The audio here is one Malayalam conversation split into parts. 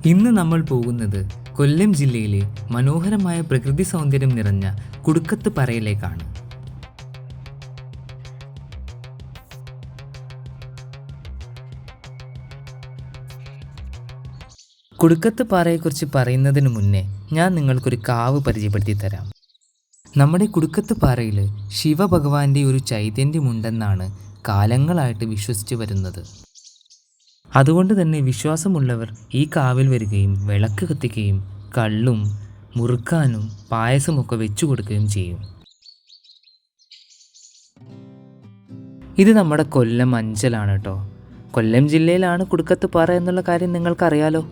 ഇന്ന് നമ്മൾ പോകുന്നത് കൊല്ലം ജില്ലയിലെ മനോഹരമായ പ്രകൃതി സൗന്ദര്യം നിറഞ്ഞ കുടുക്കത്ത് പാറയിലേക്കാണ്. കുടുക്കത്ത് പാറയെക്കുറിച്ച് പറയുന്നതിന് മുന്നേ ഞാൻ നിങ്ങൾക്കൊരു കാവ് പരിചയപ്പെടുത്തി തരാം. നമ്മുടെ കുടുക്കത്ത് പാറയിൽ ശിവഭഗവാന്റെ ഒരു ചൈതന്യമുണ്ടെന്നാണ് കാലങ്ങളായിട്ട് വിശ്വസിച്ചു വരുന്നത്. അതുകൊണ്ട് തന്നെ വിശ്വാസമുള്ളവർ ഈ കാവിൽ വരികയും വിളക്ക് കത്തിക്കുകയും കള്ളും മുറുക്കാനും പായസമൊക്കെ വെച്ചു കൊടുക്കുകയും ചെയ്യും. ഇത് നമ്മുടെ കൊല്ലം അഞ്ചലാണ് കേട്ടോ. കൊല്ലം ജില്ലയിലാണ് കുടുക്കത്ത് പാറ എന്നുള്ള കാര്യം നിങ്ങൾക്കറിയാലോ.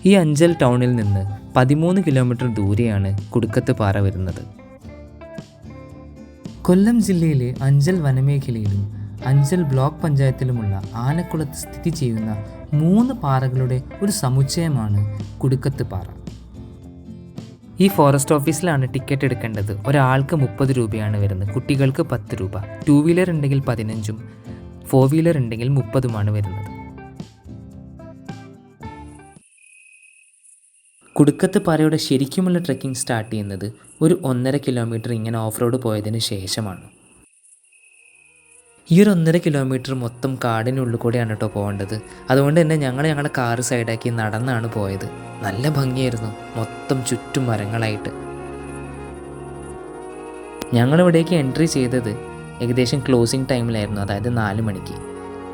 ഈ അഞ്ചൽ ടൗണിൽ നിന്ന് 13 കിലോമീറ്റർ ദൂരെയാണ് കുടുക്കത്ത് പാറ വരുന്നത്. കൊല്ലം ജില്ലയിലെ അഞ്ചൽ വനമേഖലയിലും അഞ്ചൽ ബ്ലോക്ക് പഞ്ചായത്തിലുമുള്ള ആനക്കുളത്ത് സ്ഥിതി ചെയ്യുന്ന 3 പാറകളുടെ ഒരു സമുച്ചയമാണ് കുടുക്കത്ത് പാറ. ഈ ഫോറസ്റ്റ് ഓഫീസിലാണ് ടിക്കറ്റ് എടുക്കേണ്ടത്. ഒരാൾക്ക് 30 രൂപയാണ് വരുന്നത്. കുട്ടികൾക്ക് 10 രൂപ. 2 വീലർ ഉണ്ടെങ്കിൽ 15ഉം 4 വീലർ ഉണ്ടെങ്കിൽ 30ഉമാണ് വരുന്നത്. കുടുക്കത്ത് പാറയുടെ ശരിക്കുമുള്ള ട്രെക്കിംഗ് സ്റ്റാർട്ട് ചെയ്യുന്നത് ഒരു 1.5 കിലോമീറ്റർ ഇങ്ങനെ ഓഫ് റോഡ് പോയതിന് ശേഷമാണ്. ഈ ഒരു 1.5 കിലോമീറ്റർ മൊത്തം കാടിനുള്ളിൽ കൂടെയാണ് കേട്ടോ പോകേണ്ടത്. അതുകൊണ്ട് തന്നെ ഞങ്ങളുടെ കാറ് സൈഡാക്കി നടന്നാണ് പോയത്. നല്ല ഭംഗിയായിരുന്നു, മൊത്തം ചുറ്റും മരങ്ങളായിട്ട്. ഞങ്ങളിവിടേക്ക് എൻട്രി ചെയ്തത് ഏകദേശം ക്ലോസിങ് ടൈമിലായിരുന്നു, അതായത് 4 മണിക്ക്.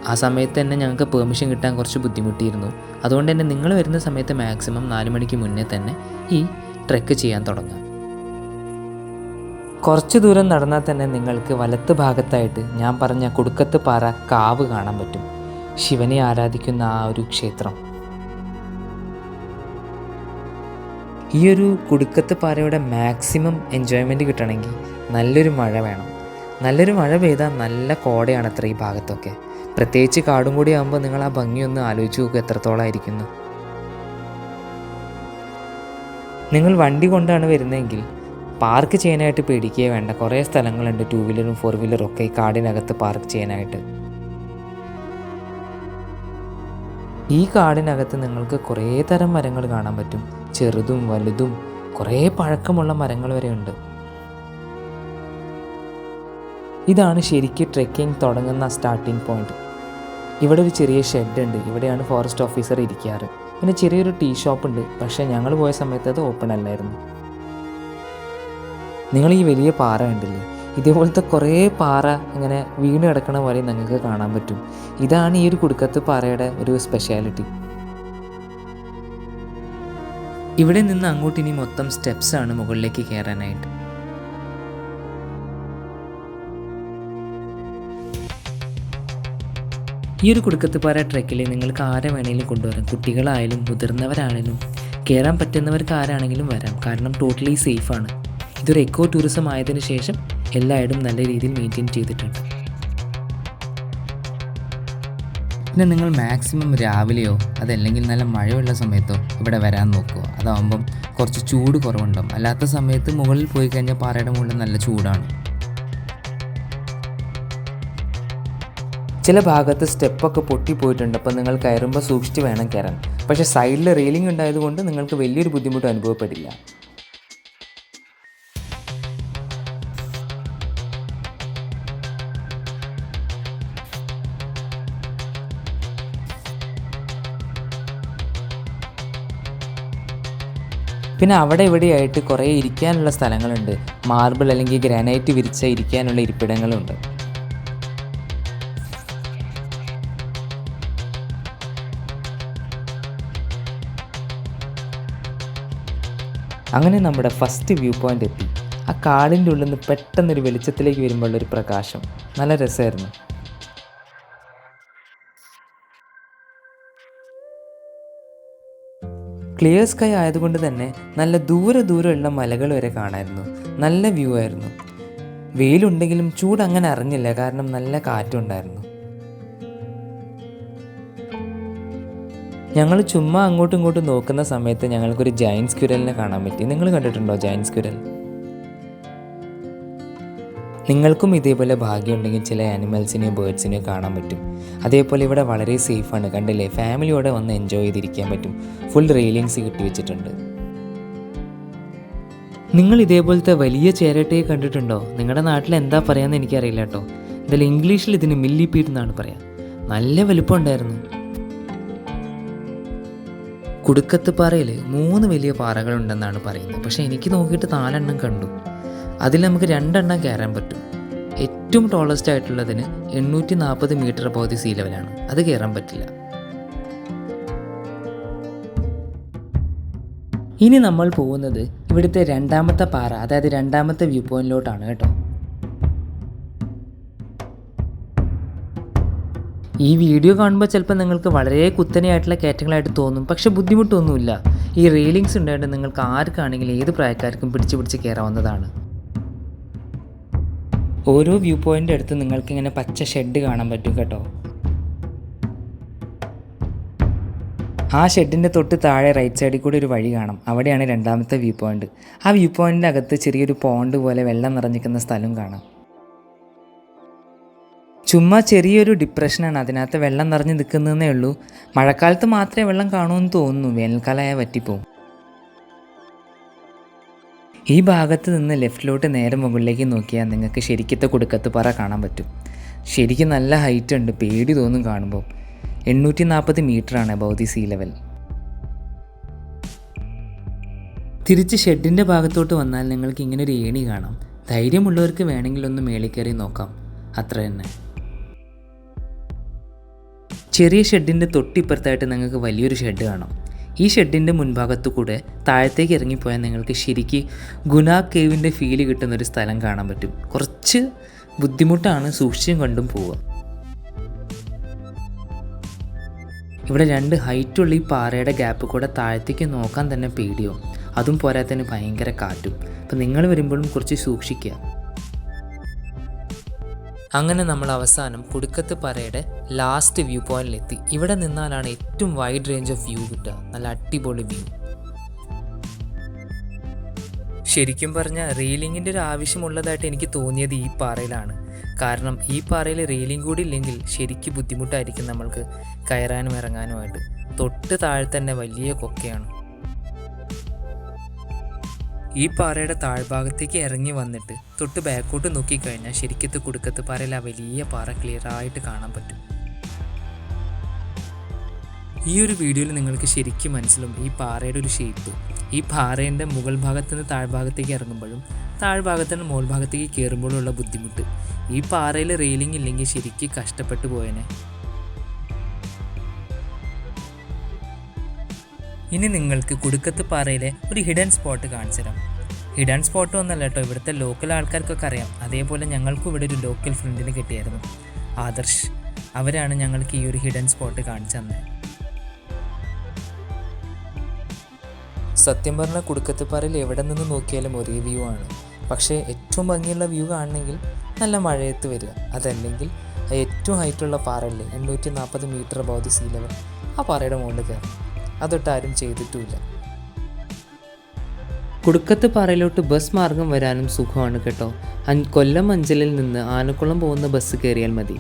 ആ സമയത്ത് തന്നെ ഞങ്ങൾക്ക് പെർമിഷൻ കിട്ടാൻ കുറച്ച് ബുദ്ധിമുട്ടിയിരുന്നു. അതുകൊണ്ട് തന്നെ നിങ്ങൾ വരുന്ന സമയത്ത് മാക്സിമം 4 മണിക്ക് മുന്നേ തന്നെ ഈ ട്രെക്ക് ചെയ്യാൻ തുടങ്ങാം. കുറച്ച് ദൂരം നടന്നാൽ തന്നെ നിങ്ങൾക്ക് വലത്ത് ഭാഗത്തായിട്ട് ഞാൻ പറഞ്ഞ കുടുക്കത്ത് പാറ കാവ് കാണാൻ പറ്റും. ശിവനെ ആരാധിക്കുന്ന ആ ഒരു ക്ഷേത്രം. ഈ ഒരു കുടുക്കത്ത് പാറയുടെ മാക്സിമം എൻജോയ്മെൻറ്റ് കിട്ടണമെങ്കിൽ നല്ലൊരു മഴ വേണം. നല്ലൊരു മഴ പെയ്താൽ നല്ല കോടയാണ് അത്ര ഈ ഭാഗത്തൊക്കെ. പ്രത്യേകിച്ച് കാടും കൂടി ആകുമ്പോൾ നിങ്ങൾ ആ ഭംഗിയൊന്ന് ആലോചിച്ച് നോക്കുക എത്രത്തോളമായിരിക്കുന്നു. നിങ്ങൾ വണ്ടി കൊണ്ടാണ് വരുന്നതെങ്കിൽ പാർക്ക് ചെയ്യാനായിട്ട് പേടിക്കുകയേ വേണ്ട. കുറേ സ്ഥലങ്ങളുണ്ട് 2 വീലറും 4 വീലറും ഒക്കെ ഈ കാടിനകത്ത് പാർക്ക് ചെയ്യാനായിട്ട്. ഈ കാടിനകത്ത് നിങ്ങൾക്ക് കുറേ തരം മരങ്ങൾ കാണാൻ പറ്റും. ചെറുതും വലുതും കുറേ പഴക്കമുള്ള മരങ്ങൾ വരെ ഉണ്ട്. ഇതാണ് ശരിക്കും ട്രെക്കിംഗ് തുടങ്ങുന്ന സ്റ്റാർട്ടിംഗ് പോയിന്റ്. ഇവിടെ ഒരു ചെറിയ ഷെഡ് ഉണ്ട്. ഇവിടെയാണ് ഫോറസ്റ്റ് ഓഫീസർ ഇരിക്കാറ്. പിന്നെ ചെറിയൊരു ടീ ഷോപ്പ് ഉണ്ട്. പക്ഷേ ഞങ്ങൾ പോയ സമയത്ത് അത് ഓപ്പൺ അല്ലായിരുന്നു. നിങ്ങൾ ഈ വലിയ പാറ കണ്ടില്ലേ? ഇതേപോലത്തെ കുറേ പാറ ഇങ്ങനെ വീണ് കിടക്കണ പോലെ നിങ്ങൾക്ക് കാണാൻ പറ്റും. ഇതാണ് ഈ ഒരു കുടുക്കത്ത് പാറയുടെ ഒരു സ്പെഷ്യാലിറ്റി. ഇവിടെ നിന്ന് അങ്ങോട്ട് ഇനി മൊത്തം സ്റ്റെപ്സാണ് മുകളിലേക്ക് കയറാനായിട്ട്. ഈ ഒരു കുടുക്കത്ത് പാറ ട്രെക്കിൽ നിങ്ങൾക്ക് ആരെ വേണമെങ്കിലും കൊണ്ടുവരാം. കുട്ടികളായാലും മുതിർന്നവരാണെങ്കിലും കയറാൻ പറ്റുന്നവർക്ക് ആരാണെങ്കിലും വരാം. കാരണം ടോട്ടലി സേഫാണ്. ഇതൊരു എക്കോ ടൂറിസം ആയതിനു ശേഷം എല്ലായിടും നല്ല രീതിയിൽ മെയിൻറ്റെയിൻ ചെയ്തിട്ടുണ്ട്. പിന്നെ നിങ്ങൾ മാക്സിമം രാവിലെയോ അതല്ലെങ്കിൽ നല്ല മഴയുള്ള സമയത്തോ ഇവിടെ വരാൻ നോക്കുക. അതാകുമ്പം കുറച്ച് ചൂട് കുറവുണ്ടാകും. അല്ലാത്ത സമയത്ത് മുകളിൽ പോയി കഴിഞ്ഞാൽ പാറയുടെ മുകളിൽ നല്ല ചൂടാണ്. ചില ഭാഗത്ത് സ്റ്റെപ്പൊക്കെ പൊട്ടിപ്പോയിട്ടുണ്ട്. അപ്പോൾ നിങ്ങൾ കയറുമ്പോൾ സൂക്ഷിച്ച് വേണം കയറാൻ. പക്ഷേ സൈഡിൽ റെയിലിംഗ് ഉണ്ടായതുകൊണ്ട് നിങ്ങൾക്ക് വലിയൊരു ബുദ്ധിമുട്ട് അനുഭവപ്പെടില്ല. പിന്നെ അവിടെ ഇവിടെയായിട്ട് കുറേ ഇരിക്കാനുള്ള സ്ഥലങ്ങളുണ്ട്. മാർബിൾ അല്ലെങ്കിൽ ഗ്രാനൈറ്റ് വിരിച്ച ഇരിക്കാനുള്ള ഇരിപ്പിടങ്ങളുണ്ട്. അങ്ങനെ നമ്മുടെ ഫസ്റ്റ് വ്യൂ പോയിൻ്റ് എത്തി. ആ കാടിൻ്റെ ഉള്ളിൽ നിന്ന് പെട്ടെന്നൊരു വെളിച്ചത്തിലേക്ക് വരുമ്പോഴുള്ളൊരു പ്രകാശം നല്ല രസമായിരുന്നു. ക്ലിയർ സ്കൈ ആയതുകൊണ്ട് തന്നെ നല്ല ദൂരമുള്ള മലകൾ വരെ കാണാമായിരുന്നു. നല്ല വ്യൂ ആയിരുന്നു. വെയിലുണ്ടെങ്കിലും ചൂട് അങ്ങനെ അറിഞ്ഞില്ല, കാരണം നല്ല കാറ്റുണ്ടായിരുന്നു. ഞങ്ങൾ ചുമ്മാ അങ്ങോട്ടും ഇങ്ങോട്ടും നോക്കുന്ന സമയത്ത് ഞങ്ങൾക്കൊരു ജയൻറ്റ് സ്ക്വിരലിനെ കാണാൻ പറ്റി. നിങ്ങൾ കണ്ടിട്ടുണ്ടോ ജയൻറ്റ് സ്ക്വിരൽ? നിങ്ങൾക്കും ഇതേപോലെ ഭാഗ്യമുണ്ടെങ്കിൽ ചില ആനിമൽസിനെയോ ബേർഡ്സിനെയോ കാണാൻ പറ്റും. അതേപോലെ ഇവിടെ വളരെ സേഫാണ്, കണ്ടില്ലേ? ഫാമിലിയോടെ വന്ന് എൻജോയ് ചെയ്തിരിക്കാൻ പറ്റും. ഫുൾ റെയിലിങ്സ് കിട്ടി വെച്ചിട്ടുണ്ട്. നിങ്ങൾ ഇതേപോലത്തെ വലിയ ചേരട്ടയെ കണ്ടിട്ടുണ്ടോ? നിങ്ങളുടെ നാട്ടിൽ എന്താ പറയാമെന്ന് എനിക്കറിയില്ല കേട്ടോ. എന്തായാലും ഇംഗ്ലീഷിൽ ഇതിന് മില്ലിപീഡ് എന്നാണ് പറയാം. നല്ല വലുപ്പം ഉണ്ടായിരുന്നു. കുടുക്കത്ത് പാറയിൽ 3 വലിയ പാറകളുണ്ടെന്നാണ് പറയുന്നത്. പക്ഷേ എനിക്ക് നോക്കിയിട്ട് 4 എണ്ണം കണ്ടു. അതിൽ നമുക്ക് 2 എണ്ണം കയറാൻ പറ്റും. ഏറ്റവും ടോളസ്റ്റ് ആയിട്ടുള്ളതിന് 840 മീറ്റർ അബോവ് ദി സീ ലെവലാണ്. അത് കയറാൻ പറ്റില്ല. ഇനി നമ്മൾ പോകുന്നത് ഇവിടുത്തെ 2ാമത്തെ പാറ, അതായത് 2ാമത്തെ വ്യൂ പോയിന്റിലോട്ടാണ് കേട്ടോ. ഈ വീഡിയോ കാണുമ്പോൾ ചിലപ്പോൾ നിങ്ങൾക്ക് വളരെ കുത്തനെയായിട്ടുള്ള കയറ്റങ്ങളായിട്ട് തോന്നും. പക്ഷേ ബുദ്ധിമുട്ടൊന്നുമില്ല. ഈ റെയിലിങ്സ് ഉണ്ടായിട്ട് നിങ്ങൾക്ക് ആർക്കാണെങ്കിലും ഏത് പ്രായക്കാർക്കും പിടിച്ച് കയറാവുന്നതാണ്. ഓരോ വ്യൂ പോയിൻ്റ് അടുത്ത് നിങ്ങൾക്കിങ്ങനെ പച്ച ഷെഡ് കാണാൻ പറ്റും കേട്ടോ. ആ ഷെഡിൻ്റെ തൊട്ട് താഴെ റൈറ്റ് സൈഡിൽ കൂടി ഒരു വഴി കാണാം. അവിടെയാണ് 2ാമത്തെ വ്യൂ പോയിൻ്റ്. ആ വ്യൂ പോയിൻ്റിൻ്റെ അകത്ത് ചെറിയൊരു പോണ്ട് പോലെ വെള്ളം നിറഞ്ഞിരിക്കുന്ന സ്ഥലം കാണാം. ചുമ്മാ ചെറിയൊരു ഡിപ്രഷനാണ്, അതിനകത്ത് വെള്ളം നിറഞ്ഞ് നിൽക്കുന്നതേ ഉള്ളൂ. മഴക്കാലത്ത് മാത്രമേ വെള്ളം കാണുമെന്ന് തോന്നുന്നു, വേനൽക്കാലമായ പറ്റിപ്പോവും. ഈ ഭാഗത്ത് നിന്ന് ലെഫ്റ്റിലോട്ട് നേരെ മുകളിലേക്ക് നോക്കിയാൽ നിങ്ങൾക്ക് ശരിക്കത്തെ കുടുക്കത്ത് പാറ കാണാൻ പറ്റും. ശരിക്കും നല്ല ഹൈറ്റ് ഉണ്ട്, പേടി തോന്നും കാണുമ്പോൾ. 840 മീറ്ററാണ് അബോവ് ദി സീ ലെവൽ. തിരിച്ച് ഷെഡിൻ്റെ ഭാഗത്തോട്ട് വന്നാൽ നിങ്ങൾക്ക് ഇങ്ങനെ ഒരു ഏണി കാണാം. ധൈര്യമുള്ളവർക്ക് വേണമെങ്കിൽ ഒന്ന് മേളിൽ കയറി നോക്കാം, അത്ര തന്നെ. ചെറിയ ഷെഡിൻ്റെ തൊട്ടിപ്പുറത്തായിട്ട് നിങ്ങൾക്ക് വലിയൊരു ഷെഡ് കാണാം. ഈ ഷെഡിൻ്റെ മുൻഭാഗത്തു കൂടെ താഴത്തേക്ക് ഇറങ്ങിപ്പോയാൽ നിങ്ങൾക്ക് ശരിക്ക് ഗുനാ കേവിൻ്റെ ഫീല് കിട്ടുന്നൊരു സ്ഥലം കാണാൻ പറ്റും. കുറച്ച് ബുദ്ധിമുട്ടാണ്, സൂക്ഷിച്ചും കണ്ടും പോവുക. ഇവിടെ 2 ഹൈറ്റുള്ള ഈ പാറയുടെ ഗ്യാപ്പ് കൂടെ താഴത്തേക്ക് നോക്കാൻ തന്നെ പേടിയാവും. അതും പോരാത്തതിന് ഭയങ്കര കാറ്റും. അപ്പം നിങ്ങൾ വരുമ്പോഴും കുറച്ച് സൂക്ഷിക്കുക. അങ്ങനെ നമ്മൾ അവസാനം കുടുക്കത്ത് പാറയുടെ ലാസ്റ്റ് വ്യൂ പോയിന്റിലെത്തി. ഇവിടെ നിന്നാലാണ് ഏറ്റവും വൈഡ് റേഞ്ച് ഓഫ് വ്യൂ കിട്ടുക. നല്ല അടിപൊളി വ്യൂ. ശരിക്കും പറഞ്ഞാൽ റെയിലിങ്ങിൻ്റെ ഒരു ആവശ്യമുള്ളതായിട്ട് എനിക്ക് തോന്നിയത് ഈ പാറയിലാണ്. കാരണം ഈ പാറയിൽ റെയിലിംഗ് കൂടി ഇല്ലെങ്കിൽ ശരിക്കും ബുദ്ധിമുട്ടായിരിക്കും നമ്മൾക്ക് കയറാനും ഇറങ്ങാനുമായിട്ട്. തൊട്ട് താഴെ തന്നെ വലിയ കൊക്കയാണ്. ഈ പാറയുടെ താഴ്ഭാഗത്തേക്ക് ഇറങ്ങി വന്നിട്ട് തൊട്ട് ബാക്കോട്ട് നോക്കിക്കഴിഞ്ഞാൽ ശരിക്കത്തെ കുടുക്കത്ത് പാറയിൽ ആ വലിയ പാറ ക്ലിയറായിട്ട് കാണാൻ പറ്റും. ഈ ഒരു വീഡിയോയിൽ നിങ്ങൾക്ക് ശരിക്കും മനസ്സിലും ഈ പാറയുടെ ഒരു ഷേപ്പ്. ഈ പാറേൻ്റെ മുകൾ ഭാഗത്തു നിന്ന് താഴ്ഭാഗത്തേക്ക് ഇറങ്ങുമ്പോഴും താഴ്ഭാഗത്തു നിന്ന് മുകൾ ഭാഗത്തേക്ക് കയറുമ്പോഴുള്ള ബുദ്ധിമുട്ട്. ഈ പാറയിൽ റെയിലിംഗ് ഇല്ലെങ്കിൽ ശരിക്കും കഷ്ടപ്പെട്ടു പോയേനെ. ഇനി നിങ്ങൾക്ക് കുടുക്കത്ത് പാറയിലെ ഒരു ഹിഡൻ സ്പോട്ട് കാണിച്ചു തരാം. ഹിഡൻ സ്പോട്ട് ഒന്നല്ല കേട്ടോ, ഇവിടുത്തെ ലോക്കൽ ആൾക്കാർക്കൊക്കെ അറിയാം. അതേപോലെ ഞങ്ങൾക്കും ഇവിടെ ഒരു ലോക്കൽ ഫ്രണ്ടിന് കിട്ടിയായിരുന്നു, ആദർശ്. അവരാണ് ഞങ്ങൾക്ക് ഈ ഒരു ഹിഡൻ സ്പോട്ട് കാണിച്ചു തന്നത്. സത്യം പറഞ്ഞാൽ കുടുക്കത്ത് പാറയിൽ എവിടെ നിന്ന് നോക്കിയാലും ഒരേ വ്യൂ ആണ്. പക്ഷേ ഏറ്റവും ഭംഗിയുള്ള വ്യൂ കാണണമെങ്കിൽ നല്ല മഴയത്ത് വരിക. അതല്ലെങ്കിൽ ഏറ്റവും ഹൈറ്റുള്ള പാറയില്ലേ, 840 metre above the sea level, ആ പാറയുടെ മുകളിൽ കയറണം. അതൊട്ട് ആരും ചെയ്തിട്ടുമില്ല. കുടുക്കത്ത് പാറയിലോട്ട് ബസ് മാർഗം വരാനും സുഖമാണ് കേട്ടോ. കൊല്ലം അഞ്ചലിൽ നിന്ന് ആനക്കുളം പോകുന്ന ബസ് കയറിയാൽ മതി.